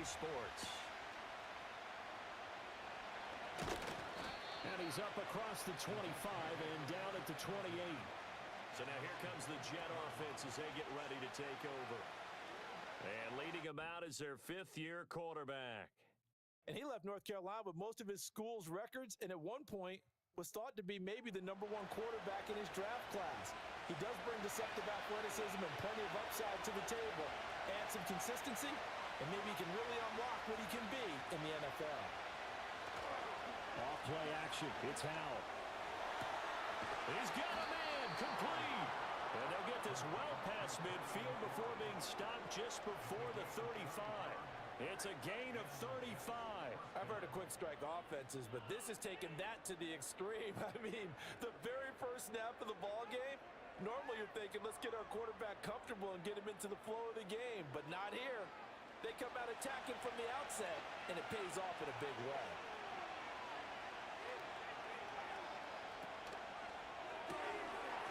Sports. And he's up across the 25 and down at the 28. So now here comes the Jet offense as they get ready to take over. And leading them out is their fifth-year quarterback. And he left North Carolina with most of his school's records, and at one point was thought to be maybe the #1 quarterback in his draft class. He does bring deceptive athleticism and plenty of upside to the table. Add some consistency, and maybe he can really unlock what he can be in the NFL. Off-play action. It's Howell. He's got a man complete. And they'll get this well past midfield before being stopped just before the 35. It's a gain of 35. I've heard of quick strike offenses, but this has taken that to the extreme. I mean, the very first snap of the ball game, normally you're thinking, let's get our quarterback comfortable and get him into the flow of the game, but not here. They come out attacking from the outset, and it pays off in a big way.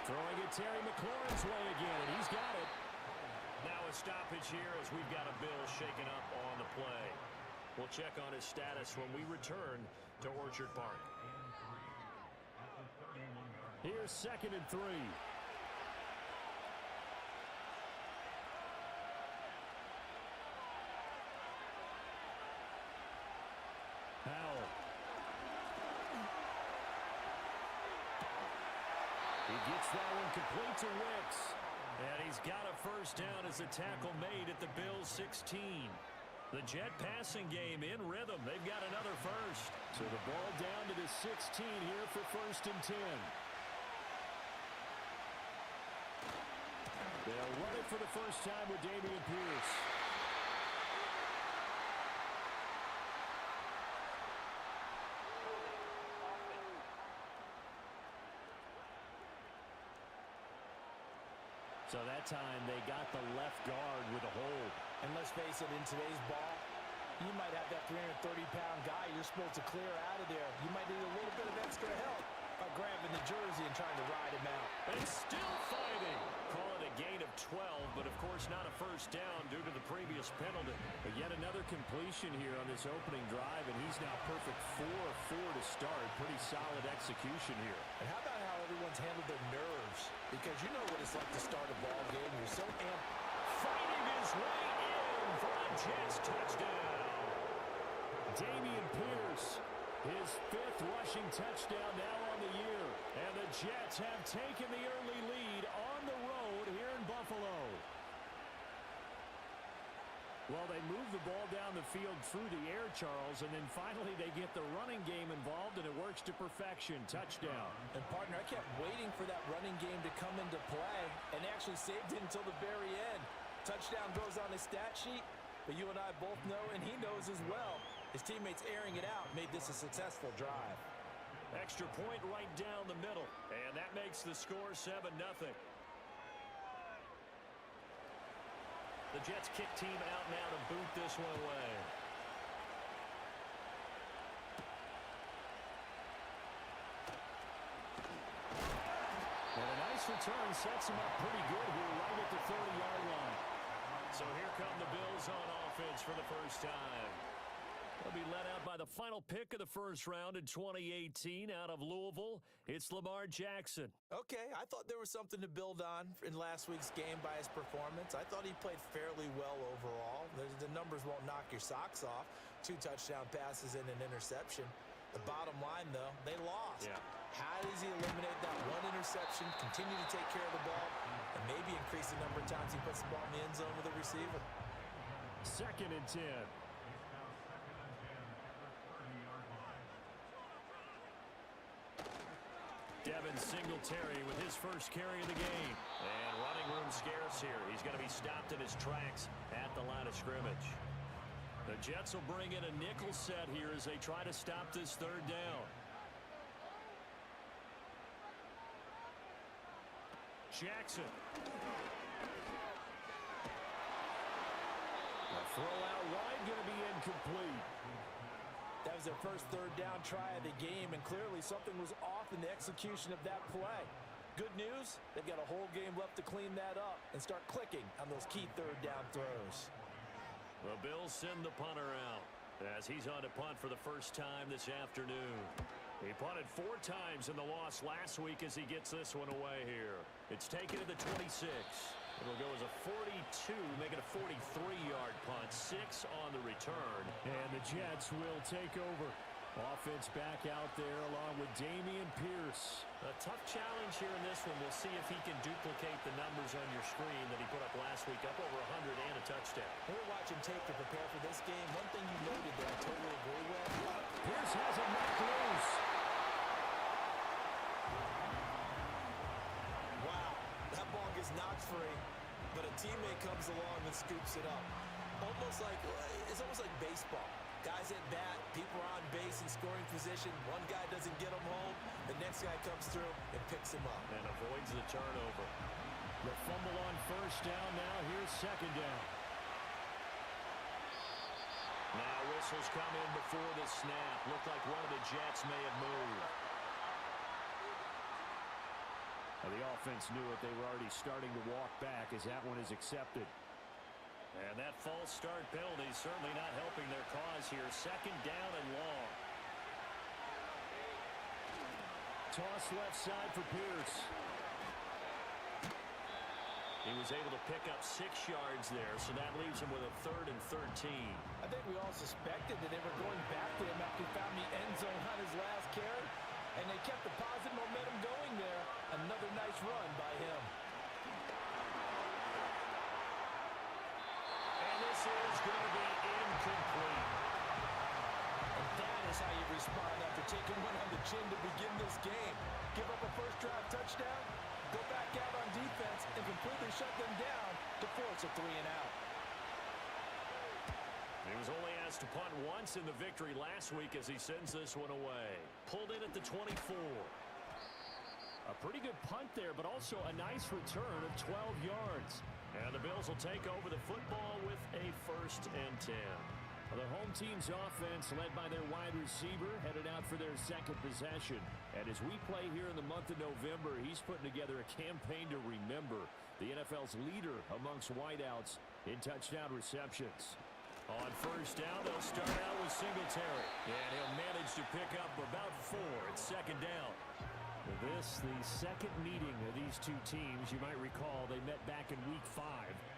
Throwing it Terry McLaurin's way again, and he's got it. Now a stoppage here as we've got a Bill shaken up on the play. We'll check on his status when we return to Orchard Park. Here's 2nd and 3. Howell. He gets that one complete to Wicks. And he's got a first down as a tackle made at the Bills' 16. The Jet passing game in rhythm. They've got another first. So the ball down to the 16 here for 1st and 10. They'll run it for the first time with Dameon Pierce. So that time they got the left guard with a hold. And let's face it, in today's ball, you might have that 330-pound guy you're supposed to clear out of there. You might need a little bit of extra help by grabbing the jersey and trying to ride him out. And still fighting. Call it a gain of 12, but of course not a first down due to the previous penalty. But yet another completion here on this opening drive, and he's now perfect 4-4 to start. Pretty solid execution here. And how about how everyone's handled their nerves? Because you know what it's like to start a ball game. You're so amped. Fighting his way in for a Jets touchdown. Dameon Pierce, his 5th rushing touchdown now on the year. And the Jets have taken the early lead on the road here in Buffalo. Well, they move the ball down the field through the air, Charles, and then finally they get the running game involved, and it works to perfection. Touchdown. And, partner, I kept waiting for that running game to come into play and actually saved it until the very end. Touchdown goes on his stat sheet, but you and I both know, and he knows as well, his teammates airing it out made this a successful drive. Extra point right down the middle, and that makes the score 7-0. The Jets kick team out now to boot this one away. And a nice return sets him up pretty good here right at the 30-yard line. So here come the Bills on offense for the first time. They'll be led out by the final pick of the first round in 2018 out of Louisville. It's Lamar Jackson. Okay, I thought there was something to build on in last week's game by his performance. I thought he played fairly well overall. The numbers won't knock your socks off. 2 touchdown passes and an interception. The bottom line, though, they lost. Yeah. How does he eliminate that one interception, continue to take care of the ball, and maybe increase the number of times he puts the ball in the end zone with the receiver? 2nd and 10. Devin Singletary with his first carry of the game. And running room scarce here. He's going to be stopped in his tracks at the line of scrimmage. The Jets will bring in a nickel set here as they try to stop this 3rd down. Jackson. A throw out wide, going to be incomplete. That was their first 3rd down try of the game, and clearly something was off in the execution of that play. Good news, they've got a whole game left to clean that up and start clicking on those key 3rd down throws. The Bills send the punter out as he's on to punt for the first time this afternoon. He punted 4 times in the loss last week as he gets this one away here. It's taken to the 26. It'll go as a 42, make it a 43-yard punt, 6 on the return. And the Jets will take over. Offense back out there along with Dameon Pierce. A tough challenge here in this one. We'll see if he can duplicate the numbers on your screen that he put up last week, up over 100 and a touchdown. We were watching tape to prepare for this game. One thing you noted that I totally agree with. Pierce has it knocked loose. Wow, that ball gets knocked free, but a teammate comes along and scoops it up. It's almost like baseball. Guys at bat, people are on base in scoring position. One guy doesn't get him home. The next guy comes through and picks him up. And avoids the turnover. The fumble on first down now. Here's 2nd down. Now whistles come in before the snap. Looked like one of the Jets may have moved. Now the offense knew it. They were already starting to walk back as that one is accepted. And that false start penalty certainly not helping their cause here. 2nd down and long. Toss left side for Pierce. He was able to pick up 6 yards there, so that leaves him with a 3rd and 13. I think we all suspected that they were going back to him after he found the end zone on his last carry, and they kept the positive momentum going there. Another nice run by him. This is going to be incomplete. And that is how you respond after taking one on the chin to begin this game. Give up a first drive touchdown, go back out on defense, and completely shut them down to force a 3-and-out. He was only asked to punt once in the victory last week as he sends this one away. Pulled in at the 24. A pretty good punt there, but also a nice return of 12 yards. And the Bills will take over the football with a 1st and 10. The home team's offense, led by their wide receiver, headed out for their 2nd possession. And as we play here in the month of November, he's putting together a campaign to remember, the NFL's leader amongst wideouts in touchdown receptions. On first down, they'll start out with Singletary. And he'll manage to pick up about 4. It's 2nd down. This, the 2nd meeting of these 2 teams. You might recall they met back in Week 5.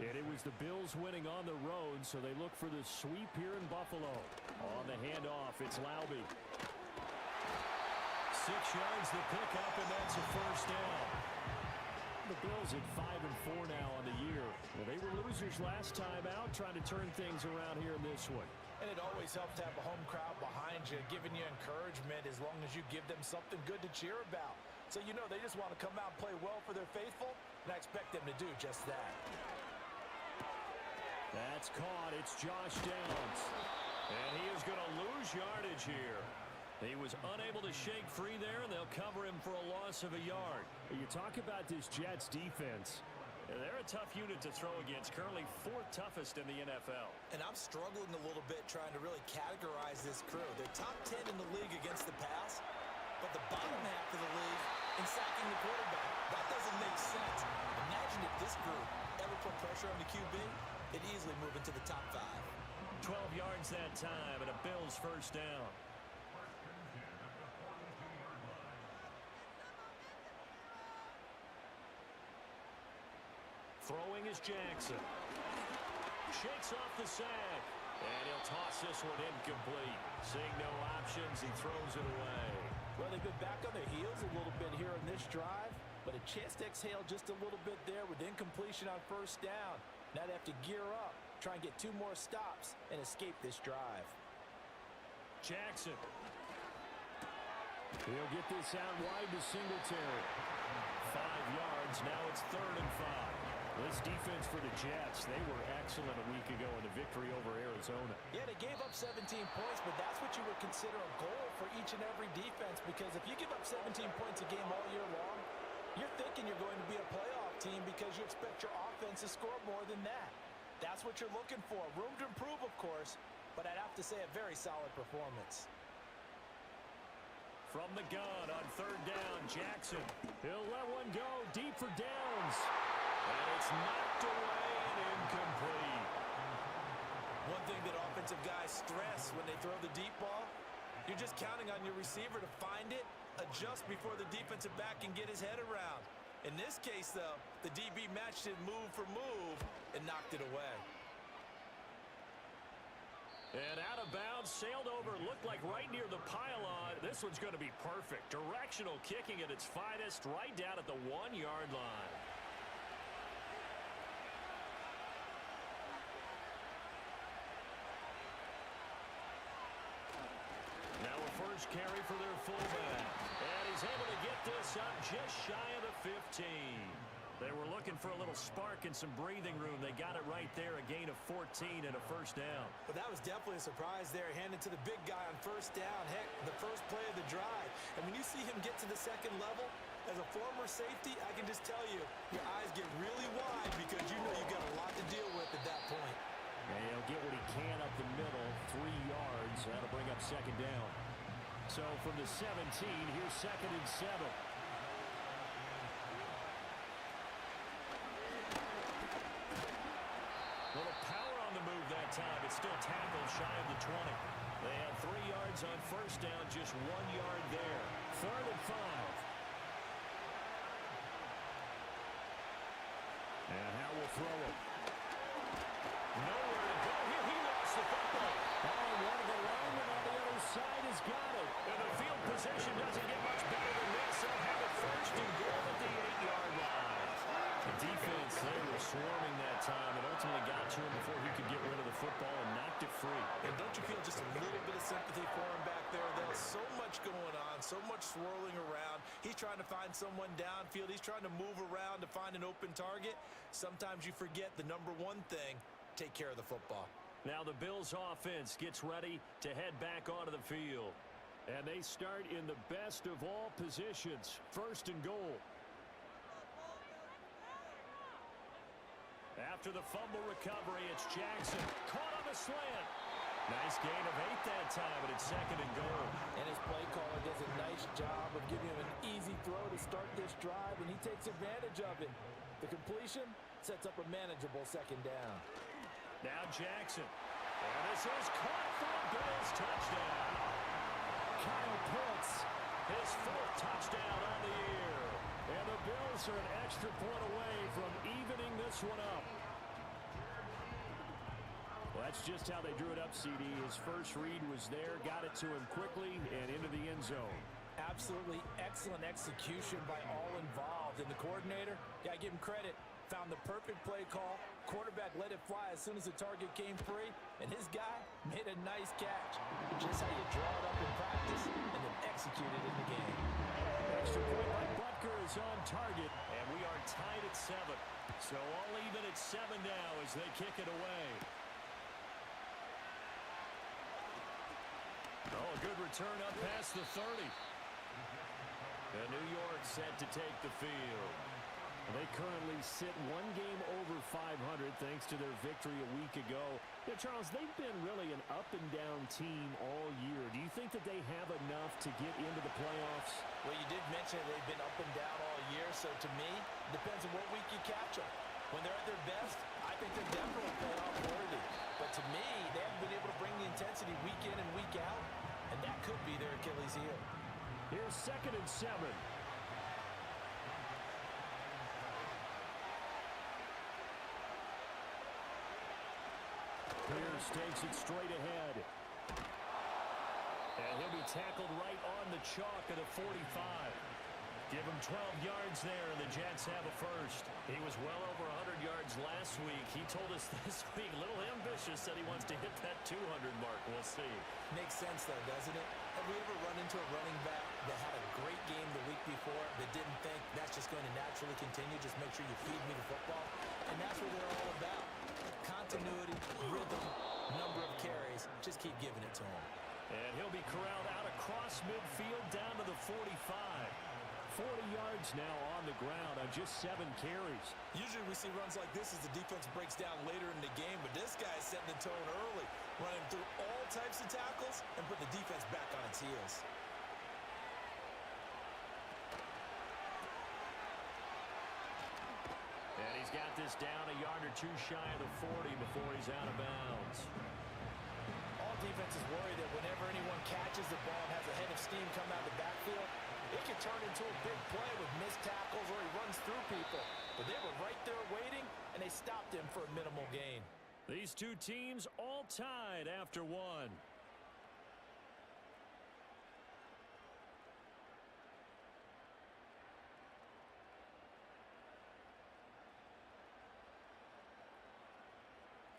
And it was the Bills winning on the road, so they look for the sweep here in Buffalo. On the handoff, it's Laube. 6 yards to pick up, and that's a first down. The Bills at 5-4 now on the year. Well, they were losing Blazers last time out, trying to turn things around here in this one. And it always helps to have a home crowd behind you, giving you encouragement as long as you give them something good to cheer about. So you know they just want to come out and play well for their faithful, and I expect them to do just that. That's caught. It's Josh Downs. And he is going to lose yardage here. He was unable to shake free there, and they'll cover him for a loss of a yard. You talk about this Jets defense. They're a tough unit to throw against, currently 4th toughest in the NFL. And I'm struggling a little bit trying to really categorize this crew. They're top 10 in the league against the pass, but the bottom half of the league in sacking the quarterback. That doesn't make sense. Imagine if this group ever put pressure on the QB, it'd easily move into the top 5. 12 yards that time, and a Bills first down. Throwing is Jackson. Shakes off the sack. And he'll toss this one incomplete. Seeing no options, he throws it away. Well, they've been back on their heels a little bit here in this drive, but a chance to exhale just a little bit there with incompletion on first down. Now they have to gear up, try and get 2 more stops, and escape this drive. Jackson. He'll get this out wide to Singletary. 5 yards. Now it's 3rd and 5. This defense for the Jets, they were excellent a week ago in the victory over Arizona. Yeah, they gave up 17 points, but that's what you would consider a goal for each and every defense, because if you give up 17 points a game all year long, you're thinking you're going to be a playoff team because you expect your offense to score more than that. That's what you're looking for. Room to improve, of course, but I'd have to say a very solid performance. From the gun on 3rd down, Jackson. He'll let one go deep for Downs. And it's knocked away and incomplete. One thing that offensive guys stress when they throw the deep ball, you're just counting on your receiver to find it, adjust before the defensive back can get his head around. In this case, though, the DB matched it move for move and knocked it away. And out of bounds, sailed over, looked like right near the pylon. This one's going to be perfect. Directional kicking at its finest, right down at the 1-yard line. Now a first carry for their fullback. And he's able to get this up just shy of the 15. They were looking for a little spark and some breathing room. They got it right there, a gain of 14 and a first down. Well, that was definitely a surprise there, handed to the big guy on first down. Heck, the first play of the drive. And when you see him get to the second level, as a former safety, I can just tell you, your eyes get really wide because you know you've got a lot to deal with at that point. And he'll get what he can up the middle, 3 yards. That'll bring up second down. So from the 17, here's 2nd and 7. Little power on the move that time. It's still tackled shy of the 20. They had 3 yards on first down, just 1 yard there. 3rd and 5. And how will throw it. Nowhere to go here. He lost the football. Oh, one of the linemen on the other side has got it. And the field position doesn't get much better than this. They'll have it 1st and goal at the 8-yard line. The defense, they were swarming that time and ultimately got to him before he could get rid of the football and knocked it free. And don't you feel just a little bit of sympathy for him back there? There's so much going on, so much swirling around. He's trying to find someone downfield. He's trying to move around to find an open target. Sometimes you forget the number one thing, take care of the football. Now the Bills offense gets ready to head back onto the field. And they start in the best of all positions, 1st and goal. After the fumble recovery, it's Jackson. Caught on the slant. Nice gain of 8 that time, but it's 2nd and goal. And his play caller does a nice job of giving him an easy throw to start this drive, and he takes advantage of it. The completion sets up a manageable 2nd down. Now Jackson. And this is caught for a Bills touchdown. Kyle Pitts, his 4th touchdown on the year. And the Bills are an extra point away from evening this one up. Well, that's just how they drew it up, CD. His first read was there, got it to him quickly, and into the end zone. Absolutely excellent execution by all involved. And the coordinator, got to give him credit. found the perfect play call. Quarterback let it fly as soon as the target came free, and his guy made a nice catch. Just how you draw it up in practice and then execute it in the game. Extra point by Butker is on target, and we are tied at 7. So all even at 7 now as they kick it away. Oh, a good return up past the 30. And New York set to take the field. They currently sit one game over 500 thanks to their victory a week ago. Yeah, Charles, they've been really an up-and-down team all year. Do you think that they have enough to get into the playoffs? Well, you did mention they've been up and down all year, so to me, it depends on what week you catch them. When they're at their best, I think they're definitely playoff worthy. But to me, they haven't been able to bring the intensity week in and week out, and that could be their Achilles heel. Here's 2nd and 7. Pierce takes it straight ahead. And he'll be tackled right on the chalk of the 45. Give him 12 yards there, and the Jets have a first. He was well over 100 yards last week. He told us this week, a little ambitious, said he wants to hit that 200 mark. We'll see. Makes sense, though, doesn't it? Have we ever run into a running back that had a great game the week before that didn't think that's just going to naturally continue? Just make sure you feed me the football. And that's what they're all about. Continuity, rhythm, number of carries. Just keep giving it to him. And he'll be corralled out across midfield down to the 45. 40 yards now on the ground on just 7 carries. Usually we see runs like this as the defense breaks down later in the game, but this guy is setting the tone early, running through all types of tackles and put the defense back on its heels. And he's got this down a yard or two shy of the 40 before he's out of bounds. All defenses worry that whenever anyone catches the ball and has a head of steam come out of the backfield, it can turn into a big play with missed tackles or he runs through people. But they were right there waiting, and they stopped him for a minimal gain. These two teams all tied after 1.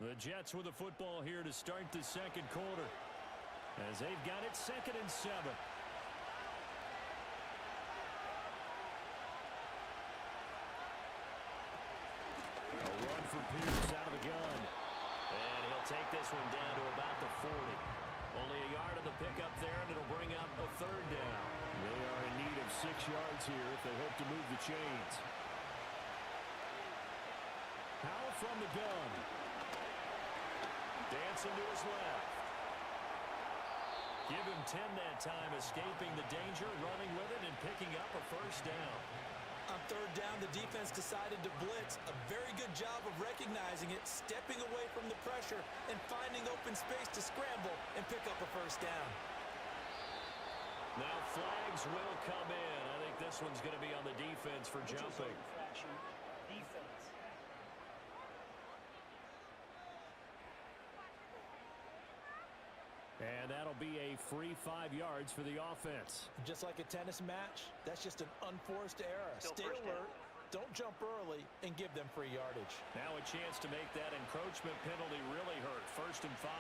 The Jets with the football here to start the second quarter, as they've got it 2nd and 7. A run for Pierce out of the gun. And he'll take this one down to about the 40. Only a yard of the pickup there, and it'll bring up a 3rd down. They are in need of 6 yards here if they hope to move the chains. Powell from the gun. Dancing to his left. Give him 10 that time, escaping the danger, running with it, and picking up a 1st down. On 3rd down, the defense decided to blitz. A very good job of recognizing it, stepping away from the pressure, and finding open space to scramble and pick up a 1st down. Now flags will come in. I think this one's going to be on the defense for jumping. Defense. And that'll be a free 5 yards for the offense. Just like a tennis match, that's just an unforced error. Stay alert, don't jump early, and give them free yardage. Now a chance to make that encroachment penalty really hurt. 1st and 5.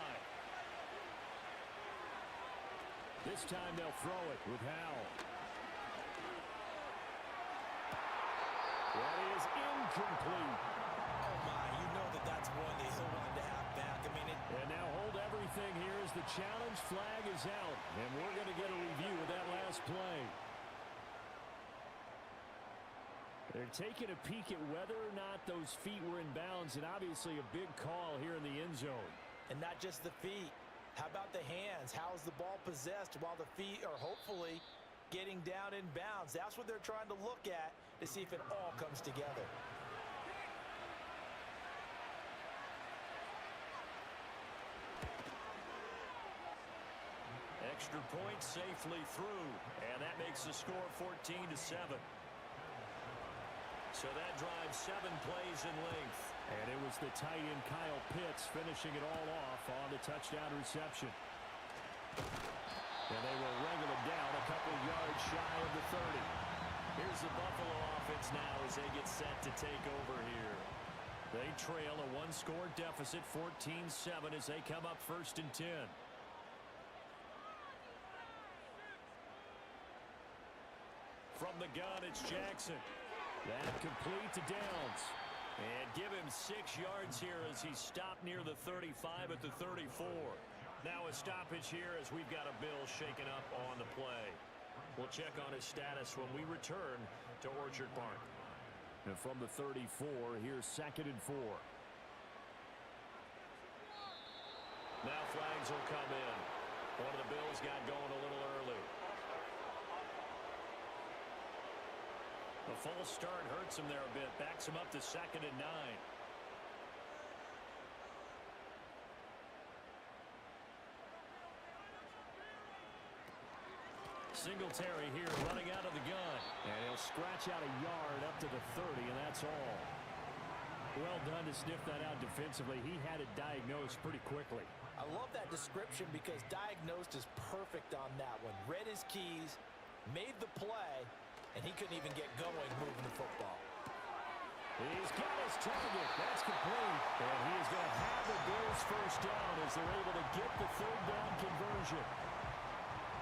This time they'll throw it with Howell. That is incomplete. Oh my, you know that that's one that he'll want to have back. I mean, And now hold everything here as the challenge flag is out. And we're going to get a review of that last play. They're taking a peek at whether or not those feet were in bounds, and obviously a big call here in the end zone. And not just the feet. How about the hands? How's the ball possessed while the feet are hopefully getting down in bounds? That's what they're trying to look at to see if it all comes together. Extra point safely through, and that makes the score 14-7. So that drives 7 plays in length. And it was the tight end Kyle Pitts finishing it all off on the touchdown reception. And they will wrangle him down a couple yards shy of the 30. Here's the Buffalo offense now as they get set to take over here. They trail a one-score deficit, 14-7, as they come up 1st and 10. From the gun, it's Jackson. That complete to Downs. And give him 6 yards here as he's stopped near the 35 at the 34. Now a stoppage here as we've got a Bill shaken up on the play. We'll check on his status when we return to Orchard Park. And from the 34, here's 2nd and 4. Now flags will come in. One of the Bills got going a little early. The false start hurts him there a bit. Backs him up to 2nd and 9. Singletary here running out of the gun. And he'll scratch out a yard up to the 30, and that's all. Well done to sniff that out defensively. He had it diagnosed pretty quickly. I love that description because diagnosed is perfect on that one. Read his keys, made the play, and he couldn't even get going moving the football. He's got his target. That's complete. And he is going to have the Bills first down as they're able to get the 3rd down conversion.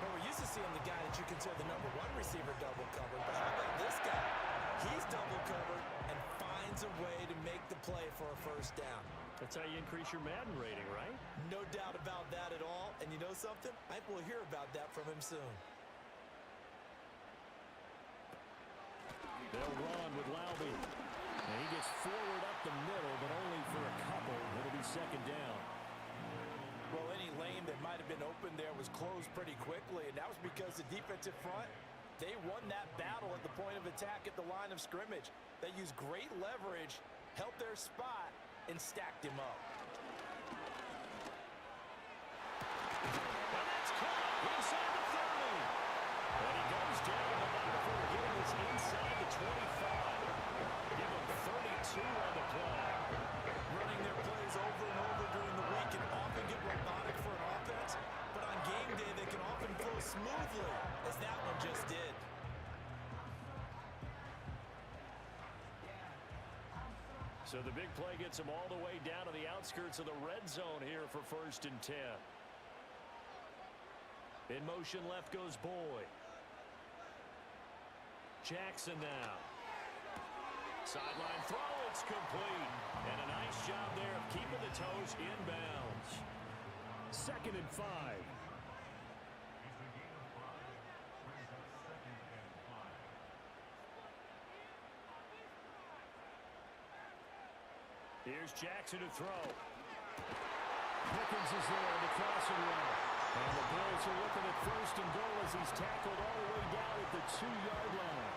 Well, we're used to seeing the guy that you consider the #1 receiver double covered, but how about this guy? He's double covered and finds a way to make the play for a 1st down. That's how you increase your Madden rating, right? No doubt about that at all. And you know something? I think we'll hear about that from him soon. They'll run with Laube. And he gets forward up the middle, but only for a couple. It'll be 2nd down. Well, any lane that might have been open there was closed pretty quickly, and that was because the defensive front, they won that battle at the point of attack at the line of scrimmage. They used great leverage, held their spot, and stacked him up. And that's caught inside the 30. And he goes down before getting us inside the 25. Give him 32 on the play. Running their plays over and over during the week can often get robotic for an offense, but on game day they can often flow smoothly, as that one just did. So the big play gets him all the way down to the outskirts of the red zone here for 1st and 10. In motion left goes Boyd. Jackson now. Sideline throw, it's complete. And a nice job there of keeping the toes inbounds. 2nd and 5. Here's Jackson to throw. Pickens is there on the crossing route. And the Bills are looking at 1st and goal as he's tackled all the way down at the 2-yard line.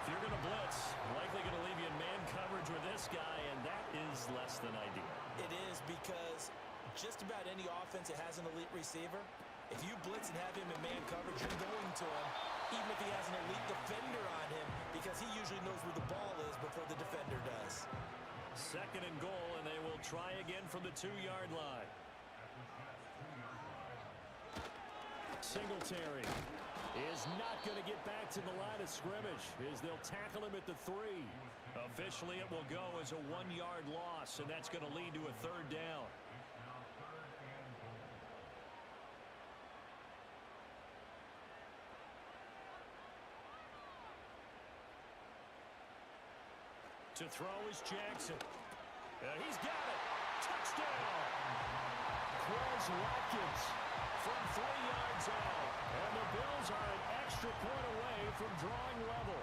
If you're going to blitz, likely going to leave you in man coverage with this guy, and that is less than ideal. It is because just about any offense that has an elite receiver, if you blitz and have him in man coverage, you're going to him, even if he has an elite defender on him, because he usually knows where the ball is before the defender does. 2nd and goal, and they will try again from the 2-yard line. Singletary is not going to get back to the line of scrimmage as they'll tackle him at the 3. Officially, it will go as a 1-yard loss, and that's going to lead to a 3rd down. To throw is Jackson. And he's got it. Touchdown. Quez Watkins from 3 yards out. And the Bills are an extra point away from drawing level.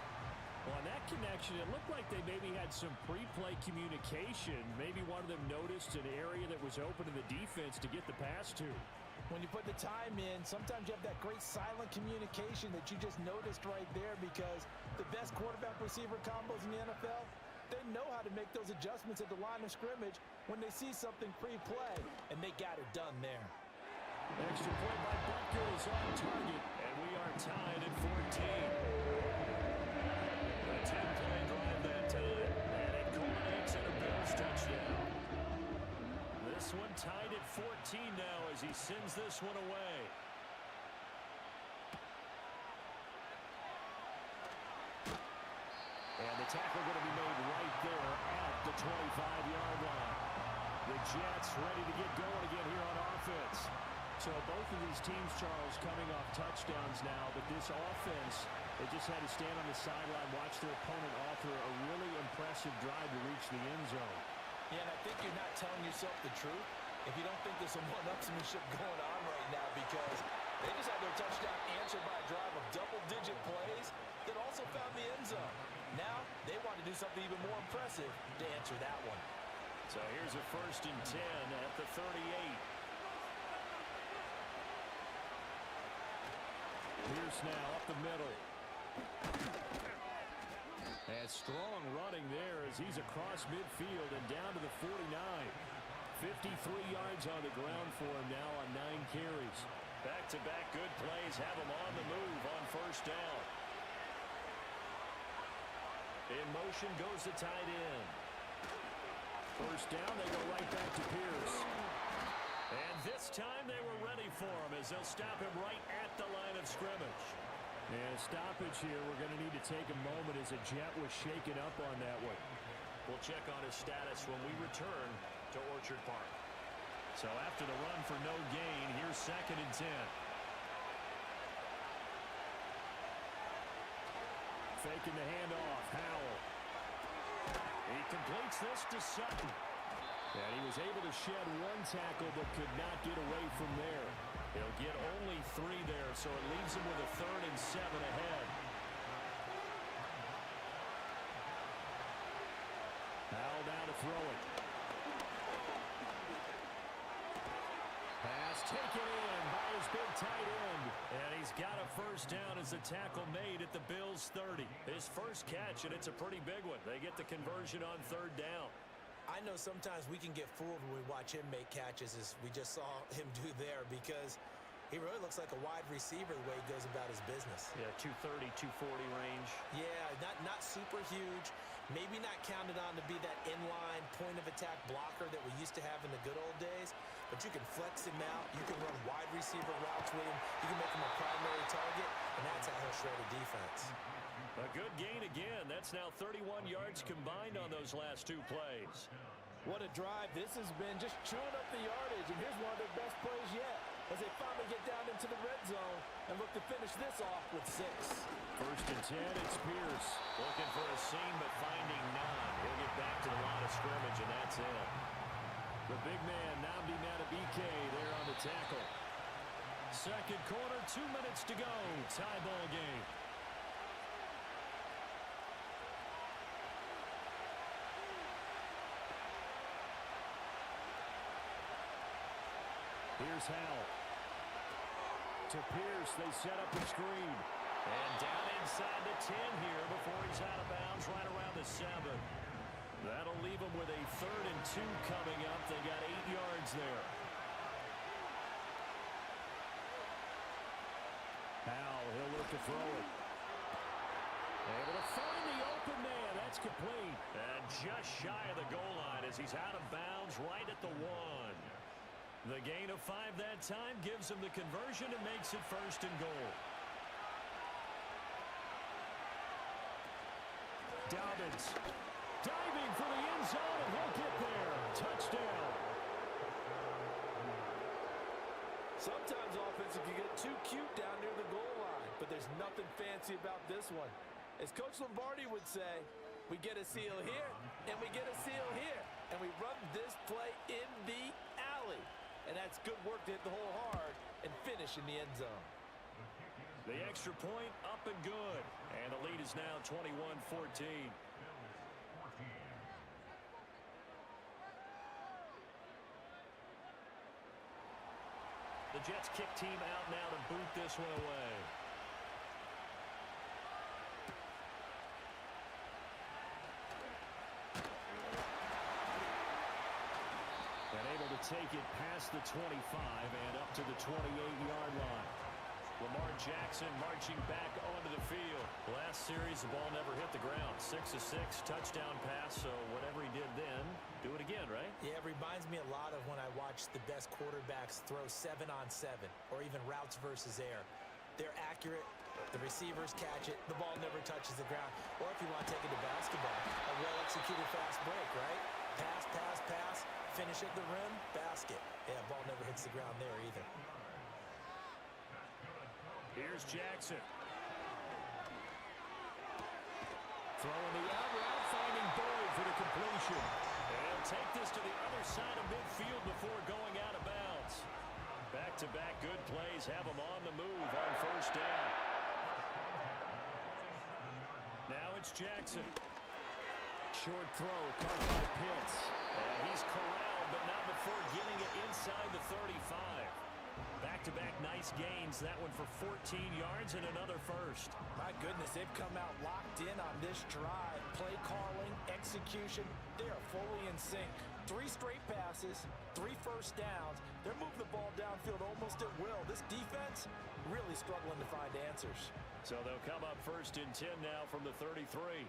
Well, on that connection, it looked like they maybe had some pre-play communication. Maybe one of them noticed an area that was open to the defense to get the pass to. When you put the time in, sometimes you have that great silent communication that you just noticed right there, because the best quarterback-receiver combos in the NFL, they know how to make those adjustments at the line of scrimmage when they see something pre-play, and they got it done there. Extra point by Butker is on target, and we are tied at 14. A 10-play drive that time, and it culminates in a Bills touchdown. This one tied at 14 now as he sends this one away. tackle going to be made right there at the 25-yard line. The Jets ready to get going again here on offense. So both of these teams, Charles, coming off touchdowns now, but this offense, they just had to stand on the sideline, watch their opponent author a really impressive drive to reach the end zone. Yeah, and I think you're not telling yourself the truth if you don't think there's some one-upsmanship going on right now, because they just had their touchdown answered by a drive of double-digit plays that also found the end zone. Now they want to do something even more impressive to answer that one. So here's a 1st and 10 at the 38. Pierce now up the middle. And strong running there as he's across midfield and down to the 49. 53 yards on the ground for him now on 9 carries. Back-to-back good plays have him on the move on 1st down. In motion goes the tight end. 1st down, they go right back to Pierce. And this time they were ready for him as they'll stop him right at the line of scrimmage. And stoppage here, we're going to need to take a moment as a Jet was shaken up on that one. We'll check on his status when we return to Orchard Park. So after the run for no gain, here's 2nd and 10. Faking the handoff, Howell. He completes this to Sutton. And he was able to shed 1 tackle but could not get away from there. He'll get only 3 there, so it leaves him with a 3rd and 7 ahead. Howell down to throw it. Pass taken in by his big tight end. And he's got a 1st down as the tackle made at the Bills' 30. His first catch, and it's a pretty big one. They get the conversion on 3rd down. I know sometimes we can get fooled when we watch him make catches, as we just saw him do there, because he really looks like a wide receiver the way he goes about his business. Yeah, 230, 240 range. Yeah, not super huge. Maybe not counted on to be that inline point-of-attack blocker that we used to have in the good old days, but you can flex him out. You can run wide receiver routes with him. You can make him a primary target, and that's how he'll shred a defense. A good gain again. That's now 31 yards combined on those last 2 plays. What a drive this has been, just chewing up the yardage, and here's one of their best plays yet as they finally get down into the red zone and look to finish this off with 6. 1st and 10, it's Pierce. Looking for a seam, but finding none. He'll get back to the line of scrimmage, and that's it. The big man, Nnamdi Madubuike, there on the tackle. 2nd quarter, 2 minutes to go. Tie ball game. Here's Howell. To Pierce, they set up the screen. And down inside the 10 here before he's out of bounds right around the 7. That'll leave him with a 3rd and 2 coming up. They got 8 yards there. Howell, he'll look to throw it. Able to find the open man. That's complete. And just shy of the goal line as he's out of bounds right at the 1. The gain of 5 that time gives him the conversion and makes it 1st and goal. Dobbins diving for the end zone, and he'll get there. Touchdown. Sometimes offense can get too cute down near the goal line, but there's nothing fancy about this one. As Coach Lombardi would say, we get a seal here, and we get a seal here, and we run this play in the alley. And that's good work to hit the hole hard and finish in the end zone. The extra point up and good. And the lead is now 21-14. The Jets kick team out now to boot this one away. Take it past the 25 and up to the 28-yard line. Lamar Jackson marching back onto the field. Last series, the ball never hit the ground. 6 of 6, touchdown pass. So whatever he did then, do it again, right? Yeah, it reminds me a lot of when I watched the best quarterbacks throw 7-on-7 or even routes versus air. They're accurate, The receivers catch it. The ball never touches the ground. Or if you want to take it to basketball, a well-executed fast break, right? Pass, pass, pass. Finish at the rim, basket. Yeah, ball never hits the ground there either. Here's Jackson. Throwing the out route, finding Boyd for the completion. And he'll take this to the other side of midfield before going out of bounds. Back-to-back good plays have him on the move on first down. Now it's Jackson. Short throw, caught by Pitts. And he's corralled, but not before getting it inside the 35. Back-to-back nice gains. That one for 14 yards and another first. My goodness, they've come out locked in on this drive. Play calling, execution, they are fully in sync. 3 straight passes, 3 first downs. They're moving the ball downfield almost at will. This defense really struggling to find answers. So they'll come up first and 10 now from the 33.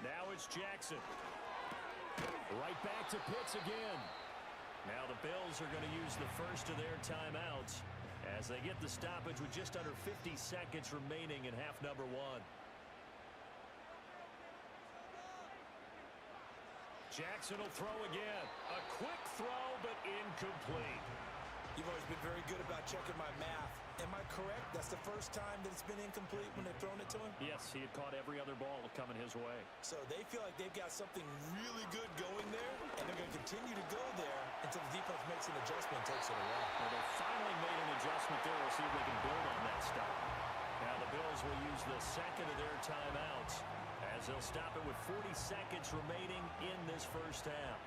Now it's Jackson. Right back to Pitts again. Now the Bills are going to use the first of their timeouts as they get the stoppage with just under 50 seconds remaining in half number 1. Jackson will throw again. A quick throw, but incomplete. You've always been very good about checking my math. Am I correct? That's the first time that it's been incomplete when they've thrown it to him? Yes, he had caught every other ball coming his way. So they feel like they've got something really good going there, and they're going to continue to go there until the defense makes an adjustment and takes it away. Well, they finally made an adjustment there. We'll see if they can build on that stop. Now the Bills will use the second of their timeouts as they'll stop it with 40 seconds remaining in this first half.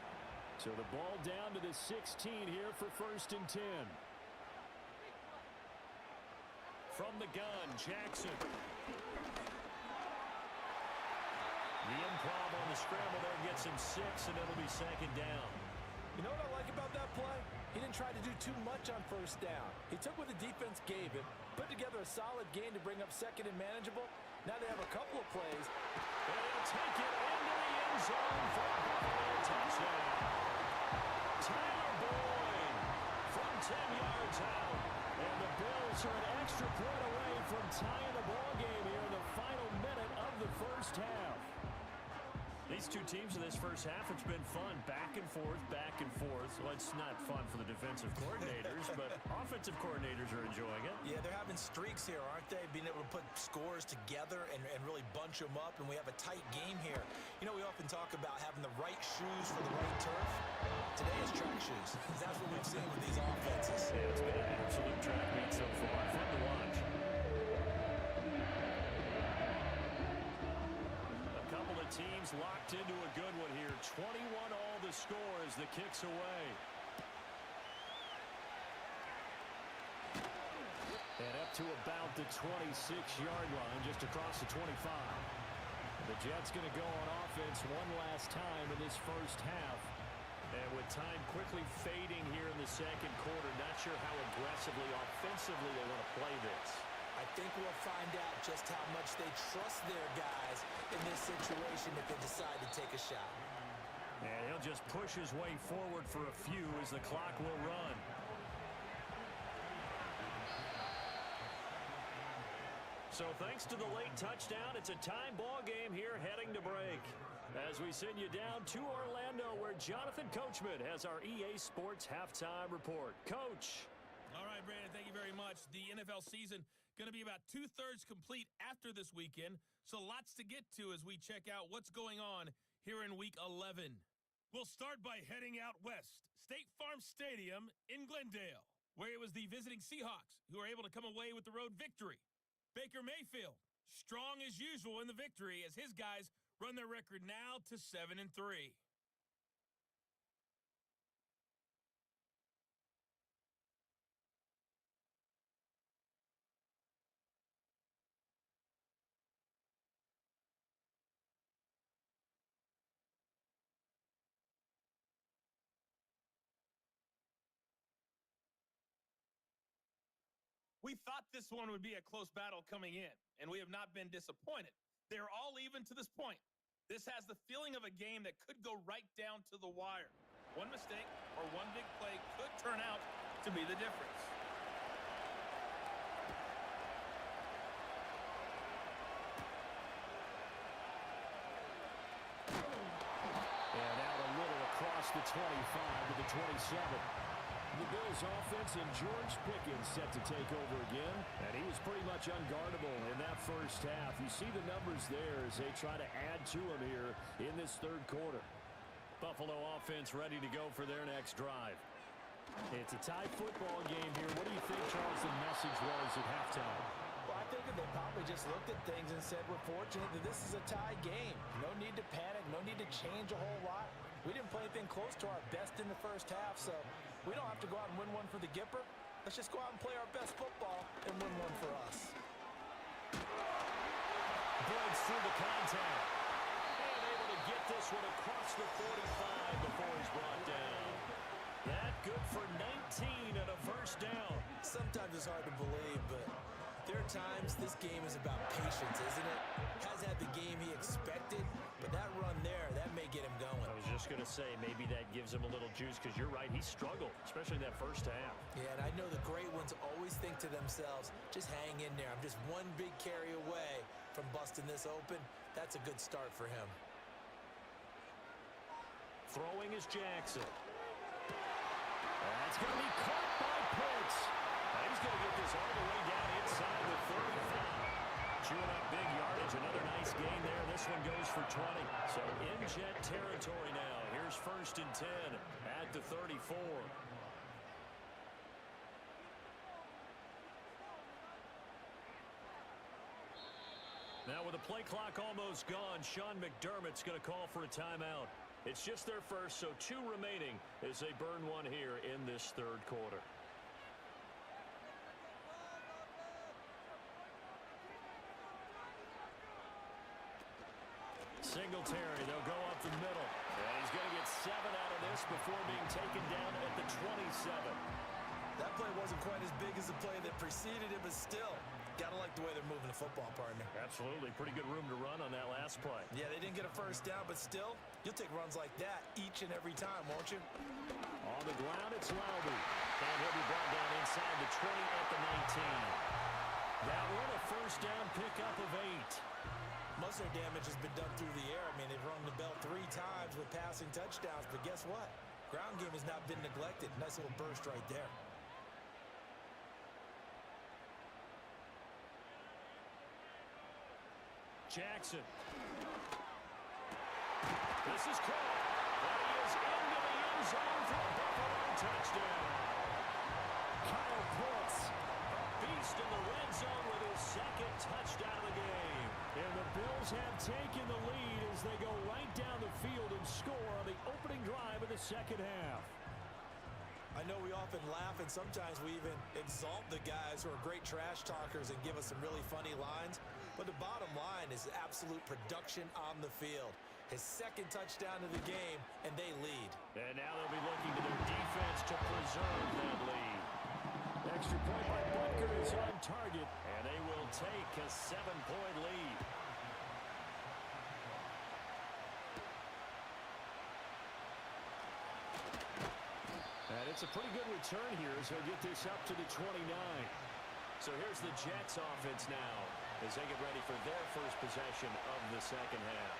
So the ball down to the 16 here for first and 10. From the gun, Jackson. The improv on the scramble there gets him 6, and it'll be second down. You know what I like about that play? He didn't try to do too much on first down. He took what the defense gave him, put together a solid game to bring up second and manageable. Now they have a couple of plays. And he'll take it into the end zone for a Buffalo touchdown. Tyler Boyd from 10 yards out. And the Bills are an extra point away from tying the ball game here in the final minute of the first half. These two teams in this first half, it's been fun. Back and forth, back and forth. Well, it's not fun for the defensive coordinators, but offensive coordinators are enjoying it. Yeah, they're having streaks here, aren't they? Being able to put scores together and really bunch them up, and we have a tight game here. You know, we often talk about having the right shoes for the right turf. Today is track shoes. That's what we've seen with these offenses. Yeah, it's been an absolute track meet so far. Fun to watch. Teams locked into a good one here. 21 all the score as the kick's away. And up to about the 26-yard line, just across the 25. The Jets going to go on offense one last time in this first half. And with time quickly fading here in the second quarter, not sure how aggressively, offensively they want to play this. I think we'll find out just how much they trust their guys in this situation if they decide to take a shot. And he'll just push his way forward for a few as the clock will run. So thanks to the late touchdown, it's a time ball game here heading to break. As we send you down to Orlando, where Jonathan Coachman has our EA Sports halftime report. Coach. All right, Brandon, thank you very much. The NFL season going to be about 2/3 complete after this weekend, so lots to get to as we check out what's going on here in Week 11. We'll start by heading out west, State Farm Stadium in Glendale, where it was the visiting Seahawks who were able to come away with the road victory. Baker Mayfield, strong as usual in the victory as his guys run their record now to 7-3. We thought this one would be a close battle coming in, and we have not been disappointed. They're all even to this point. This has the feeling of a game that could go right down to the wire. One mistake or one big play could turn out to to be the difference. And out a little across the 25 to the 27. The Bills offense and George Pickens set to take over again. And he was pretty much unguardable in that first half. You see the numbers there as they try to add to him here in this third quarter. Buffalo offense ready to go for their next drive. It's a tie football game here. What do you think, Charles, the message was at halftime? Well, I think that they probably just looked at things and said, we're fortunate that this is a tie game. No need to panic, no need to change a whole lot. We didn't play anything close to our best in the first half, so we don't have to go out and win one for the Gipper. Let's just go out and play our best football and win one for us. Breaks through the contact. And able to get this one across the 45 before he's brought down. That good for 19 and a first down. Sometimes it's hard to believe, but there are times this game is about patience, isn't it? Has had the game he expected, but that run there, that may get him going. I was just going to say, maybe that gives him a little juice, because you're right, he struggled, especially in that first half. Yeah, and I know the great ones always think to themselves, just hang in there. I'm just one big carry away from busting this open. That's a good start for him. Throwing is Jackson. That's going to be caught by Pitts. He's going to get this all the way down inside the 35. Chewing up big yardage. Another nice gain there. This one goes for 20. So in Jet territory now. Here's 1st and 10 at the 34. Now with the play clock almost gone, Sean McDermott's going to call for a timeout. It's just their first, so 2 remaining as they burn one here in this third quarter. Singletary, they'll go up the middle. And he's going to get 7 out of this before being taken down at the 27. That play wasn't quite as big as the play that preceded it, but still, gotta like the way they're moving the football, partner. Absolutely. Pretty good room to run on that last play. Yeah, they didn't get a first down, but still, you'll take runs like that each and every time, won't you? On the ground, it's Lowry. And he'll be brought down inside the 20 at the 19. That one, a first down pickup of 8. Most of their damage has been done through the air. I mean, they've rung the bell 3 times with passing touchdowns, but guess what? Ground game has not been neglected. Nice little burst right there. Jackson. This is caught. And he is into the end zone for a Buffalo touchdown. Kyle Pitts, a beast in the red zone with his 2nd touchdown of the game. And the Bills have taken the lead as they go right down the field and score on the opening drive of the second half. I know we often laugh, and sometimes we even exalt the guys who are great trash talkers and give us some really funny lines. But the bottom line is absolute production on the field. His 2nd touchdown of the game, and they lead. And now they'll be looking to their defense to preserve that lead. Extra point by Butker is on target, and they will take a 7-point lead. And it's a pretty good return here as they'll get this up to the 29. So here's the Jets offense now as they get ready for their first possession of the second half.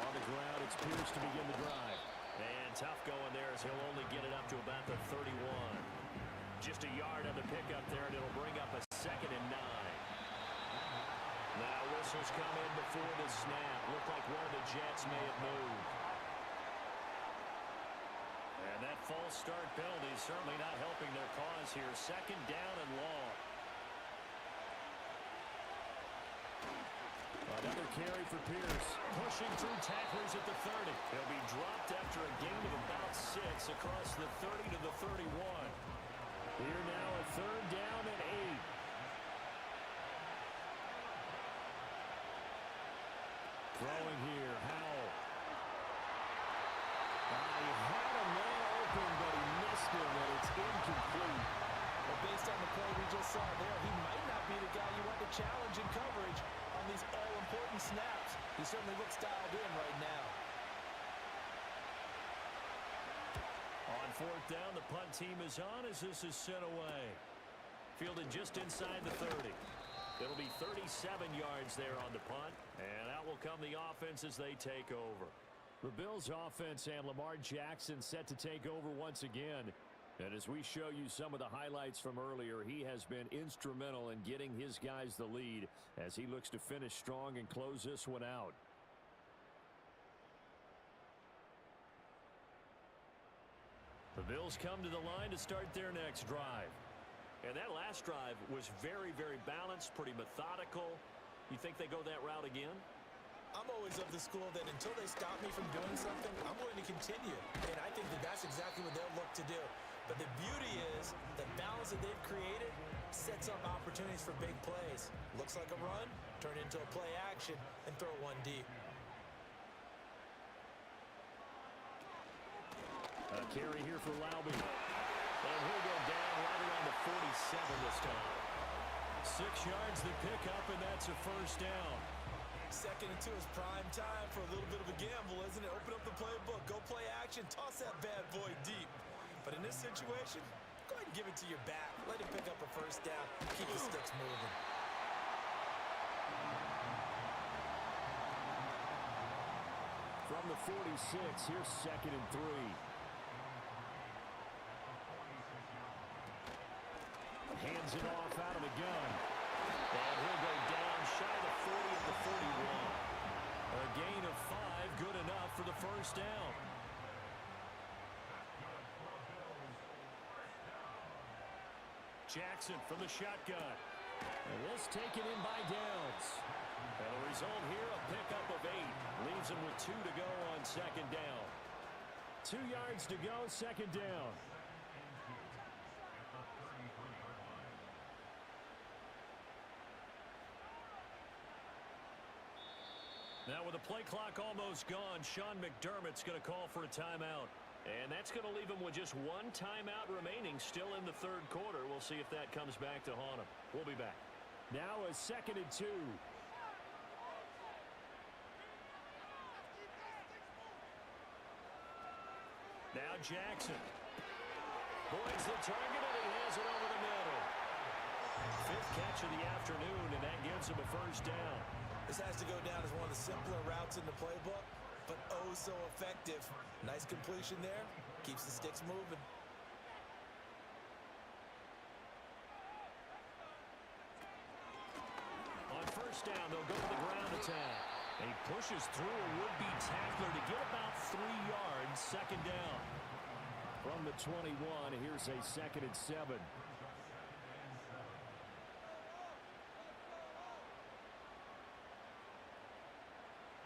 On the ground, it's Pierce to begin the drive. And tough going there as he'll only get it up to about the 31. Just a yard on the pickup there, and it'll bring up a 2nd and 9. Now whistles come in before the snap. Looked like one of the Jets may have moved. And that false start penalty is certainly not helping their cause here. 2nd down and long. Another carry for Pierce. Pushing through tacklers at the 30. He'll be dropped after a gain of about 6 across the 30 to the 31. Here now a 3rd down and 8. Throwing here, Howell. He had a man open, but he missed him, and it's incomplete. Well, based on the play we just saw there, he might not be the guy you want to challenge in coverage on these all-important snaps. He certainly looks dialed in right now. fourth down. The punt team is on as this is sent away. Fielded just inside the 30. It'll be 37 yards there on the punt. And out will come the offense as they take over. The Bills offense and Lamar Jackson set to take over once again. And as we show you some of the highlights from earlier, he has been instrumental in getting his guys the lead as he looks to finish strong and close this one out. The Bills come to the line to start their next drive. And that last drive was very, very balanced, pretty methodical. You think they go that route again? I'm always of the school that until they stop me from doing something, I'm going to continue. And I think that that's exactly what they'll look to do. But the beauty is the balance that they've created sets up opportunities for big plays. Looks like a run, turn into a play action, and throw one deep. A carry here for Laube. And he'll go down right around the 47 this time. 6 yards the pickup, and that's a first down. 2nd and 2 is prime time for a little bit of a gamble, isn't it? Open up the playbook, go play action, toss that bad boy deep. But in this situation, go ahead and give it to your back. Let him pick up a first down. Keep the sticks moving. From the 46, here's 2nd and 3. Hands it off out of the gun. And he'll go down shy of the 40 at the 41. A gain of 5, good enough for the first down. Jackson from the shotgun. And this taken in by Downs. And the result here, a pickup of 8. Leaves him with 2 to go on 2nd down. 2 yards to go, 2nd down. Now with the play clock almost gone, Sean McDermott's going to call for a timeout. And that's going to leave him with just 1 timeout remaining still in the 3rd quarter. We'll see if that comes back to haunt him. We'll be back. Now a 2nd and 2. Now Jackson. Boyd's the target, and he has it over the middle. 5th catch of the afternoon, and that gives him a first down. This has to go down as one of the simpler routes in the playbook, but oh so effective. Nice completion there. Keeps the sticks moving. On first down, they'll go to the ground attack. And he pushes through a would-be tackler to get about 3 yards, 2nd down. From the 21, here's a 2nd and 7.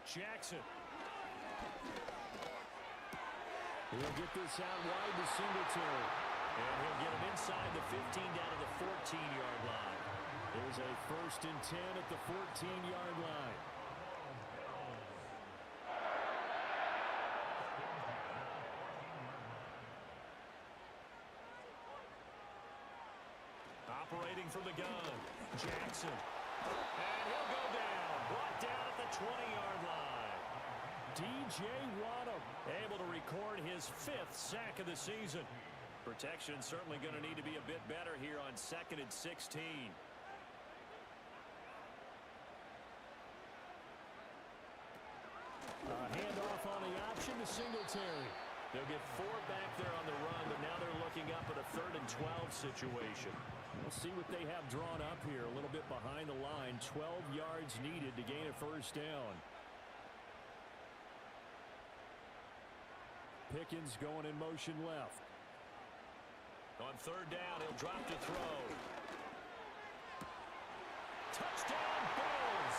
Jackson. He'll get this out wide to Singletary. And he'll get him inside the 15 down to the 14-yard line. There's a 1st and 10 at the 14-yard line. Operating from the gun, Jackson. And he'll go down. Brought down at the 20-yard line. D.J. Waddle able to record his 5th sack of the season. Protection certainly going to need to be a bit better here on 2nd and 16. Handoff on the option to Singletary. They'll get 4 back there on the run, but now they're looking up at a 3rd and 12 situation. We'll see what they have drawn up here. A little bit behind the line. 12 yards needed to gain a first down. Pickens going in motion left. On 3rd down, he'll drop to throw. Touchdown, Bills!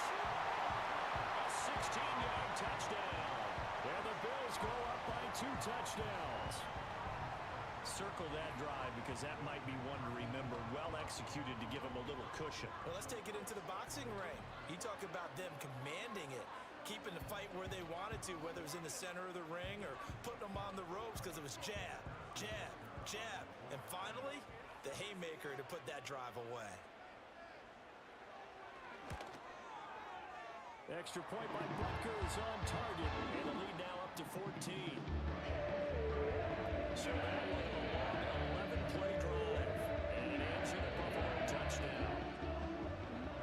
A 16-yard touchdown. And the Bills go up by 2 touchdowns. Circle that drive because that might be one to remember. Well executed to give them a little cushion. Well, let's take it into the boxing ring. You talk about them commanding it, keeping the fight where they wanted to, whether it was in the center of the ring or putting them on the ropes because it was jab, jab, jab. And finally, the haymaker to put that drive away. Extra point by Butker is on target, and the lead now up to 14. So that one a long 11-play drive. And it ends in a Buffalo touchdown.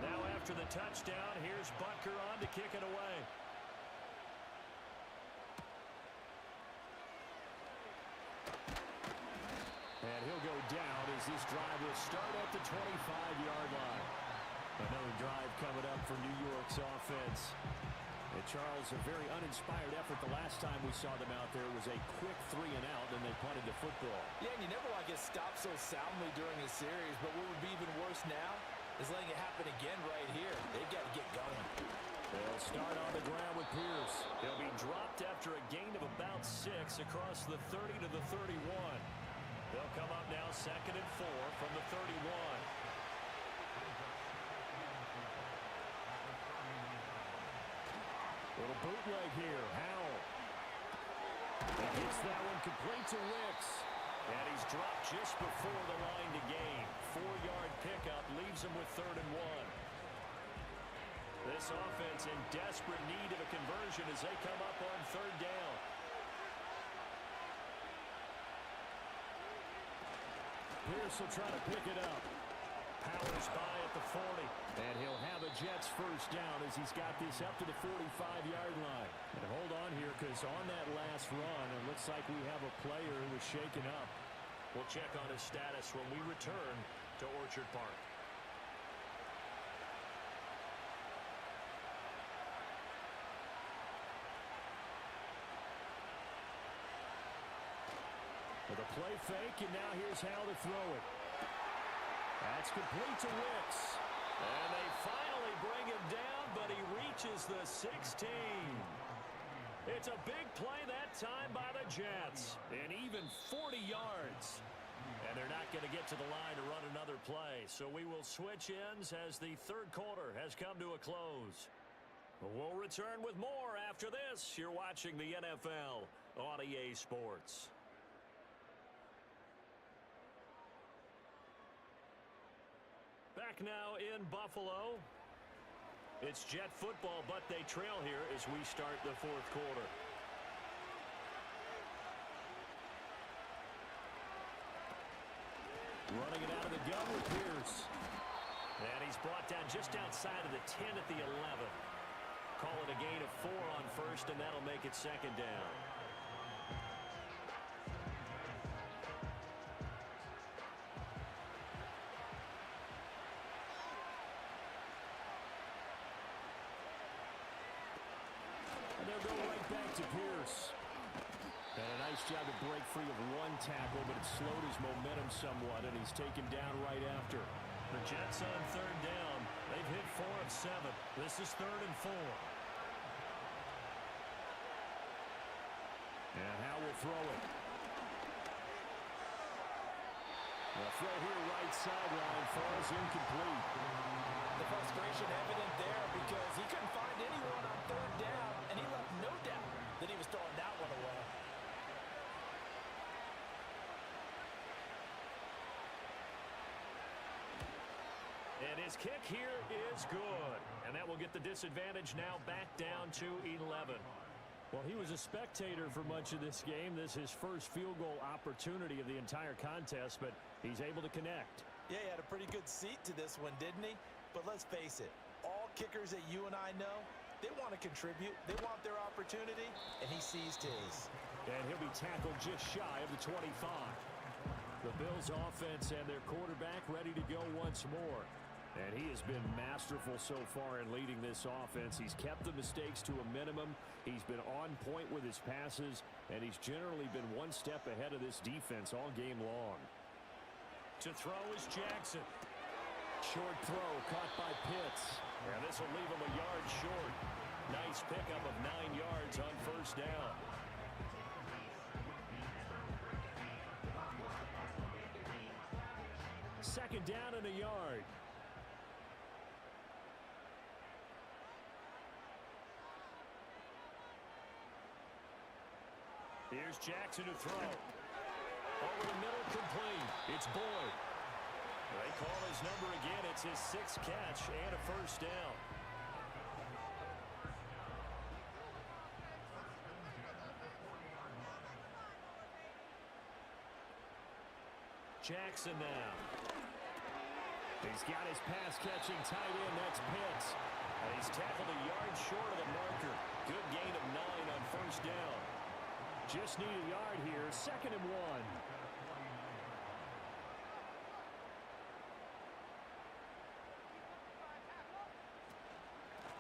Now after the touchdown, here's Butker on to kick it away. And he'll go down as this drive will start at the 25-yard line. Another drive coming up for New York's offense. And Charles, a very uninspired effort the last time we saw them out there was a quick 3-and-out, and they punted the football. Yeah, and you never want to get stopped so soundly during a series, but what would be even worse now is letting it happen again right here. They've got to get going. They'll start on the ground with Pierce. He'll be dropped after a gain of about 6 across the 30 to the 31. They'll come up now 2nd and 4 from the 31. Little bootleg here. Howell. He gets that one complete to Wicks. And he's dropped just before the line to gain. 4-yard pickup leaves him with 3rd and 1. This offense in desperate need of a conversion as they come up on 3rd down. Pierce will try to pick it up. Powers by at the 40. And he'll have a Jets first down as he's got this up to the 45-yard line. And hold on here because on that last run, it looks like we have a player who was shaken up. We'll check on his status when we return to Orchard Park. With a play fake, and now here's how to throw it. That's complete to Wicks. And they finally bring him down, but he reaches the 16. It's a big play that time by the Jets. And even 40 yards. And they're not going to get to the line to run another play. So we will switch ends as the 3rd quarter has come to a close. We'll return with more after this. You're watching the NFL on EA Sports. Back now in Buffalo. It's Jet football, but they trail here as we start the 4th quarter. Running it out of the gun with Pierce. And he's brought down just outside of the 10 at the 11. Call it a gain of 4 on 1st, and that'll make it 2nd down. They'll go right back to Pierce. And a nice job to break free of 1 tackle, but it slowed his momentum somewhat, and he's taken down right after. The Jets on 3rd down. They've hit 4 of 7. This is 3rd and 4. And Howe will throw it. The throw here right sideline falls incomplete. The frustration evident there because he couldn't find anyone on 3rd down, and he left no doubt that he was throwing that one away. And his kick here is good. And that will get the disadvantage now back down to 11. Well, he was a spectator for much of this game. This is his first field goal opportunity of the entire contest, but he's able to connect. Yeah, he had a pretty good seat to this one, didn't he? But let's face it, all kickers that you and I know, they want to contribute. They want their opportunity, and he seized his. And he'll be tackled just shy of the 25. The Bills' offense and their quarterback ready to go once more. And he has been masterful so far in leading this offense. He's kept the mistakes to a minimum. He's been on point with his passes, and he's generally been one step ahead of this defense all game long. To throw is Jackson. Short throw caught by Pitts. And this will leave him a yard short. Nice pickup of 9 yards on 1st down. Second down and a yard. Here's Jackson to throw. Over the middle, complete. It's Boyd. They call his number again. It's his 6th catch and a 1st down. Jackson now. He's got his pass-catching tight end. That's Pitts. And he's tackled a yard short of the marker. Good gain of 9 on first down. Just need a yard here. 2nd and 1.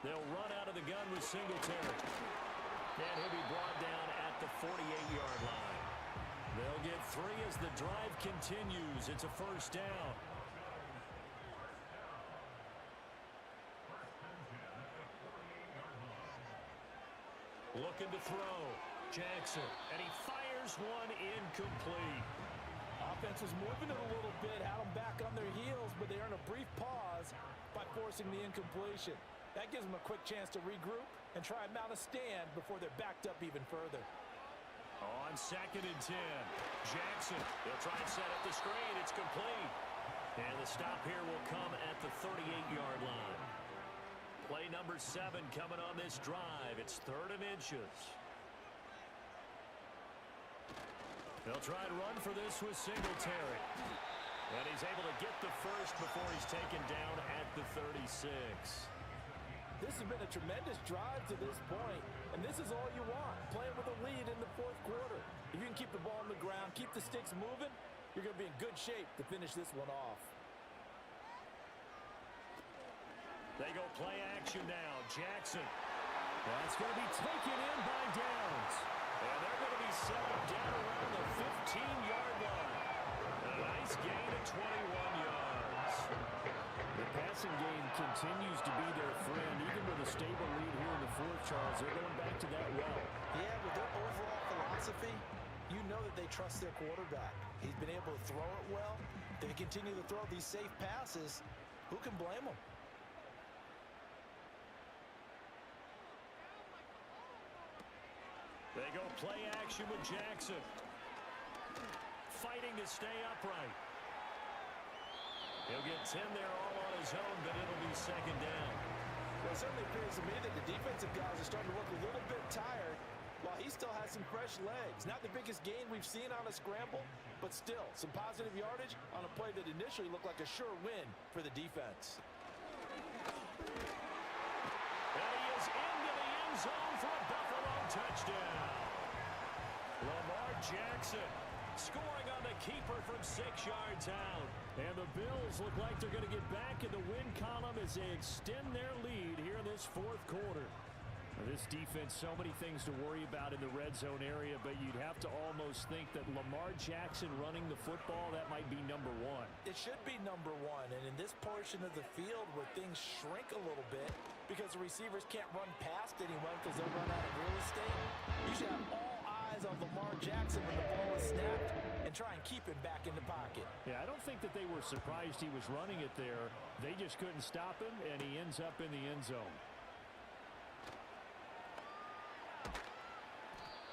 They'll run out of the gun with Singletary. And he'll be brought down at the 48-yard line. They'll get 3 as the drive continues. It's a first down. Looking to throw. Jackson. And he fires one incomplete. Offense was moving it a little bit, had them back on their heels, but they earn a brief pause by forcing the incompletion. That gives them a quick chance to regroup and try and mount a stand before they're backed up even further. On 2nd and 10. Jackson. They'll try and set up the screen. It's complete. And the stop here will come at the 38-yard line. Play number 7 coming on this drive. It's 3rd and inches. They'll try and run for this with Singletary. And he's able to get the first before he's taken down at the 36. This has been a tremendous drive to this point, and this is all you want, playing with a lead in the 4th quarter. If you can keep the ball on the ground, keep the sticks moving, you're going to be in good shape to finish this one off. They go play action now. Jackson. That's going to be taken in by Downs. And they're going to be settled down around the 15-yard line. A nice gain of 21 yards. The passing game continues to be their friend, even with a stable lead here in the 4th, Charles. They're going back to that well. Yeah, with their overall philosophy, you know that they trust their quarterback. He's been able to throw it well. They continue to throw these safe passes. Who can blame them? They go play action with Jackson. Fighting to stay upright. He'll get 10 there all on his own, but it'll be 2nd down. Well, it certainly appears to me that the defensive guys are starting to look a little bit tired while he still has some fresh legs. Not the biggest gain we've seen on a scramble, but still some positive yardage on a play that initially looked like a sure win for the defense. And he is into the end zone for a Buffalo touchdown. Lamar Jackson scoring on the keeper from 6 yards out. And the Bills look like they're going to get back in the win column as they extend their lead here in this 4th quarter. Now, this defense, so many things to worry about in the red zone area, but you'd have to almost think that Lamar Jackson running the football, that might be number 1. It should be number 1, and in this portion of the field where things shrink a little bit because the receivers can't run past anyone because they'll run out of real estate, you should have all eyes on Lamar Jackson when the ball is snapped and try and keep him back in the pocket. Yeah, I don't think that they were surprised he was running it there. They just couldn't stop him, and he ends up in the end zone.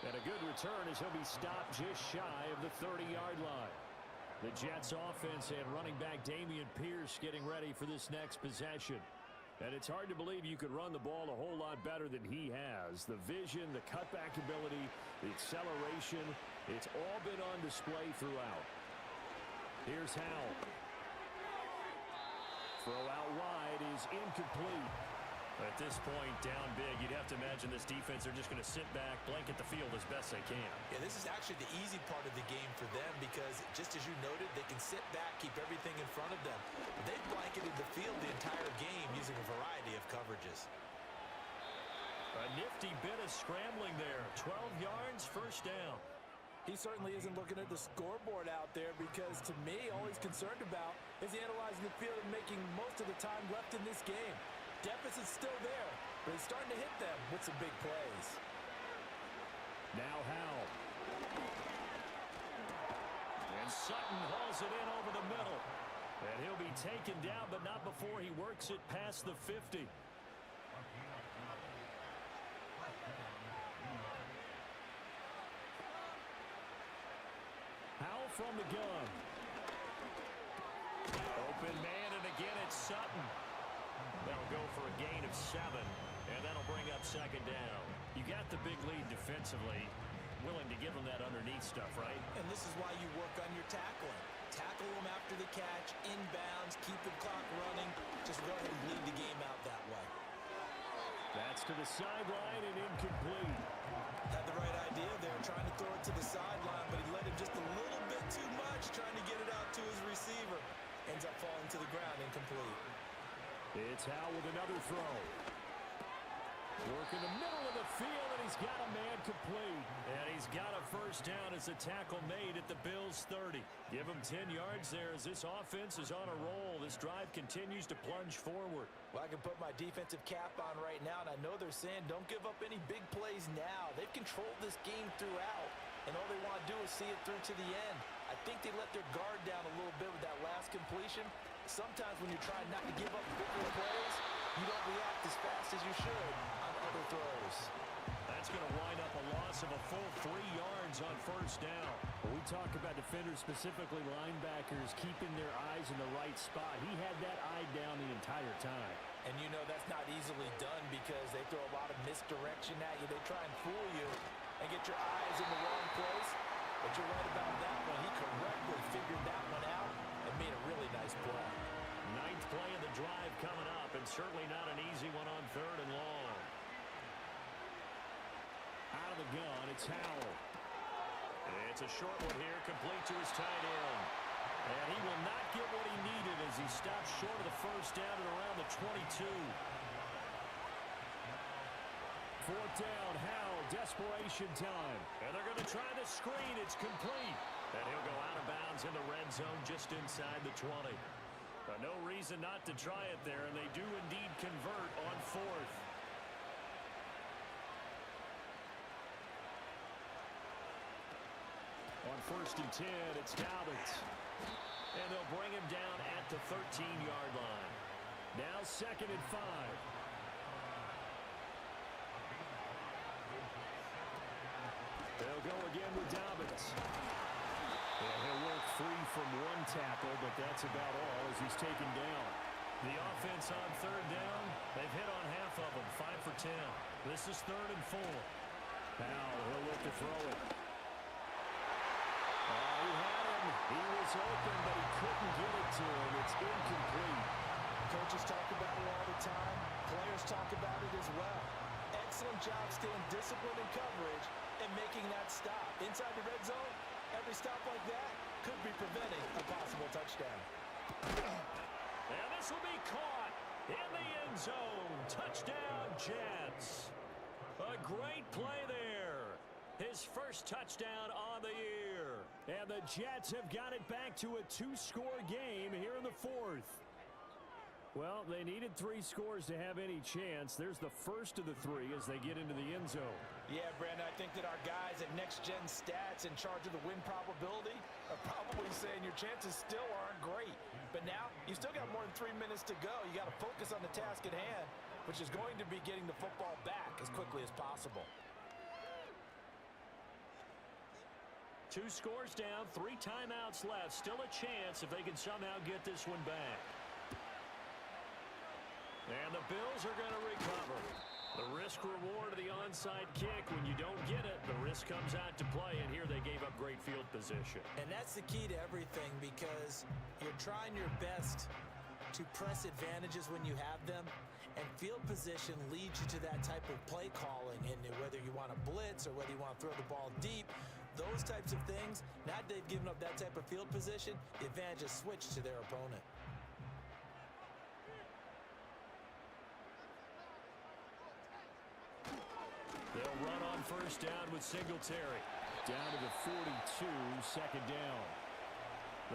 And a good return as he'll be stopped just shy of the 30-yard line. The Jets offense and running back Dameon Pierce getting ready for this next possession. And it's hard to believe you could run the ball a whole lot better than he has. The vision, the cutback ability, the acceleration, it's all been on display throughout. Here's Howell. Throw out wide is incomplete. At this point, down big, you'd have to imagine this defense are just going to sit back, blanket the field as best they can. Yeah, this is actually the easy part of the game for them because, just as you noted, they can sit back, keep everything in front of them. But they've blanketed the field the entire game using a variety of coverages. A nifty bit of scrambling there. 12 yards, first down. He certainly isn't looking at the scoreboard out there because, to me, all he's concerned about is analyzing the field and making most of the time left in this game. Deficit's still there, but he's starting to hit them with some big plays. Now Howell. And Sutton hauls it in over the middle. And he'll be taken down, but not before he works it past the 50. Howell from the gun. Open man, and again it's Sutton. They'll go for a gain of 7, and that'll bring up second down. You got the big lead defensively, willing to give them that underneath stuff, right? And this is why you work on your tackling. Tackle them after the catch, inbounds, keep the clock running. Just go ahead and bleed the game out that way. That's to the sideline and incomplete. Had the right idea there, trying to throw it to the sideline, but he let him just a little bit too much, trying to get it out to his receiver. Ends up falling to the ground, incomplete. It's Howell with another throw. Work in the middle of the field, and he's got a man complete. And he's got a first down as a tackle made at the Bills' 30. Give him 10 yards there as this offense is on a roll. This drive continues to plunge forward. Well, I can put my defensive cap on right now, and I know they're saying don't give up any big plays now. They've controlled this game throughout, and all they want to do is see it through to the end. I think they let their guard down a little bit with that last completion. Sometimes when you're trying not to give up bigger plays, you don't react as fast as you should on other throws. That's going to wind up a loss of a full 3 yards on first down. When we talk about defenders, specifically linebackers, keeping their eyes in the right spot, he had that eye down the entire time. And you know that's not easily done because they throw a lot of misdirection at you. They try and fool you and get your eyes in the wrong place. But you're right about that one. He correctly figured that one out and made a really nice play. Ninth play of the drive coming up, and certainly not an easy one on 3rd and long. Out of the gun, it's Howell. It's a short one here, complete to his tight end. And he will not get what he needed as he stops short of the first down at around the 22. 4th down, Howell, desperation time. And they're going to try the screen. It's complete. And he'll go out of bounds in the red zone just inside the 20. No reason not to try it there, and they do indeed convert on 4th. On 1st and 10, it's Dobbins. And they'll bring him down at the 13-yard line. Now 2nd and 5. They'll go again with Dobbins. And he'll work free from one tackle, but that's about all as he's taken down. The offense on 3rd down, they've hit on half of them, 5 for 10. This is 3rd and 4. Now he'll look to throw it. He had him. He was open, but he couldn't get it to him. It's incomplete. Coaches talk about it all the time. Players talk about it as well. Excellent job staying disciplined in coverage and making that stop. Inside the red zone, every stop like that could be preventing a possible touchdown. And this will be caught in the end zone. Touchdown, Jets. A great play there. His first touchdown on the year. And the Jets have got it back to a 2-score game here in the 4th. Well, they needed 3 scores to have any chance. There's the first of the 3 as they get into the end zone. Yeah, Brandon, I think that our guys at Next Gen Stats in charge of the win probability are probably saying your chances still aren't great. But now, you still got more than 3 minutes to go. You got to focus on the task at hand, which is going to be getting the football back as quickly as possible. 2 scores down, 3 timeouts left. Still a chance if they can somehow get this one back. And the Bills are going to recover. The risk-reward of the onside kick. When you don't get it, the risk comes out to play, and here they gave up great field position. And that's the key to everything because you're trying your best to press advantages when you have them, and field position leads you to that type of play calling. And whether you want to blitz or whether you want to throw the ball deep, those types of things, now that they've given up that type of field position, the advantage is switched to their opponent. They'll run on first down with Singletary. Down to the 42, 2nd down.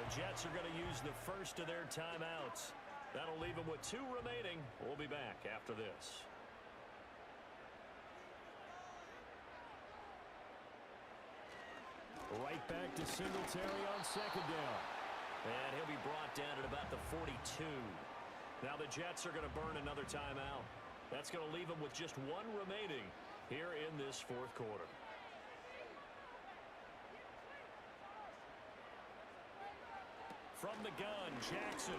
The Jets are going to use the first of their timeouts. That'll leave them with 2 remaining. We'll be back after this. Right back to Singletary on 2nd down. And he'll be brought down at about the 42. Now the Jets are going to burn another timeout. That's going to leave them with just 1 remaining here in this 4th quarter. From the gun, Jackson.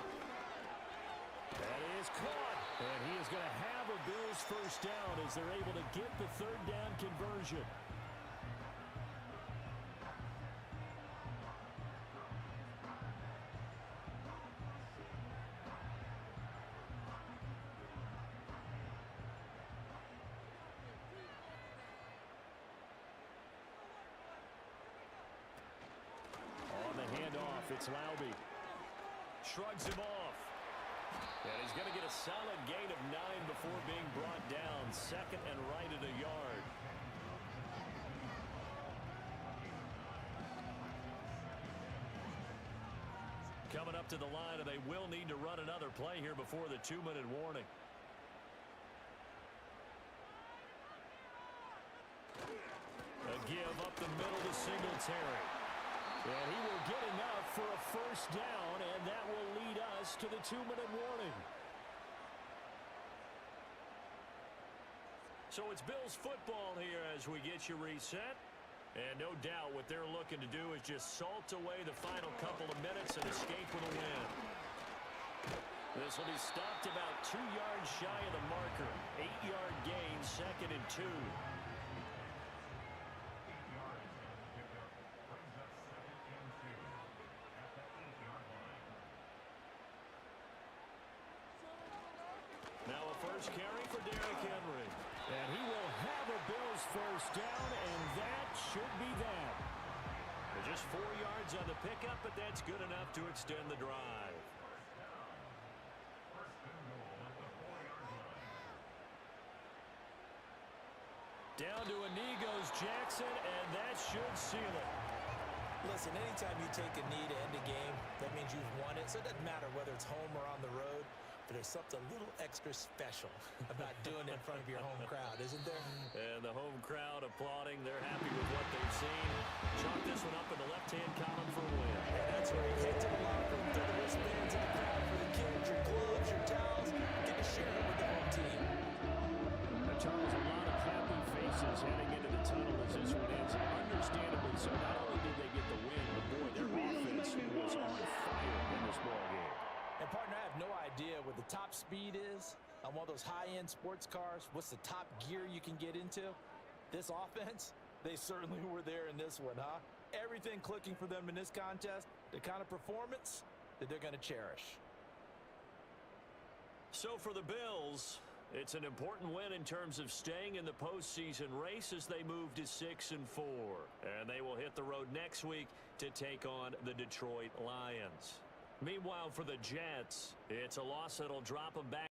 That is caught. And he is going to have a Bills first down as they're able to get the 3rd down conversion. It's Laube. Shrugs him off. And he's going to get a solid gain of 9 before being brought down. Second and right at a yard. Coming up to the line, and they will need to run another play here before the 2-minute warning. A give up the middle to Singletary. And he will get enough for a first down, and that will lead us to the 2-minute warning. So it's Bills football here as we get you reset. And no doubt what they're looking to do is just salt away the final couple of minutes and escape with a win. This will be stopped about 2 yards shy of the marker. 8-yard gain, 2nd and 2. Now a first carry for Derrick Henry. And he will have a Bills first down, and that should be that. Just 4 yards on the pickup, but that's good enough to extend the drive. Down to a knee goes Jackson, and that should seal it. Listen, anytime you take a knee to end a game, that means you've won it. So it doesn't matter whether it's home or on the road. But there's something a little extra special about doing it in front of your home crowd, isn't there? And the home crowd applauding. They're happy with what they've seen. Chalk this one up in the left-hand column for a win. Yeah, that's right. Head to the locker room, throw the wristbands in the crowd for the kids, your gloves, your towels. Get to share it with the home team. Now, Charles, a lot of happy faces heading into the tunnel as this one ends. Understandably so. Not only did they get the win, but boy, their offense was on fire in this ballgame. And, partner, I have no idea what the top speed is on one of those high-end sports cars. What's the top gear you can get into? This offense, they certainly were there in this one, huh? Everything clicking for them in this contest, the kind of performance that they're going to cherish. So for the Bills, it's an important win in terms of staying in the postseason race as they move to 6-4. And they will hit the road next week to take on the Detroit Lions. Meanwhile, for the Jets, it's a loss that'll drop them back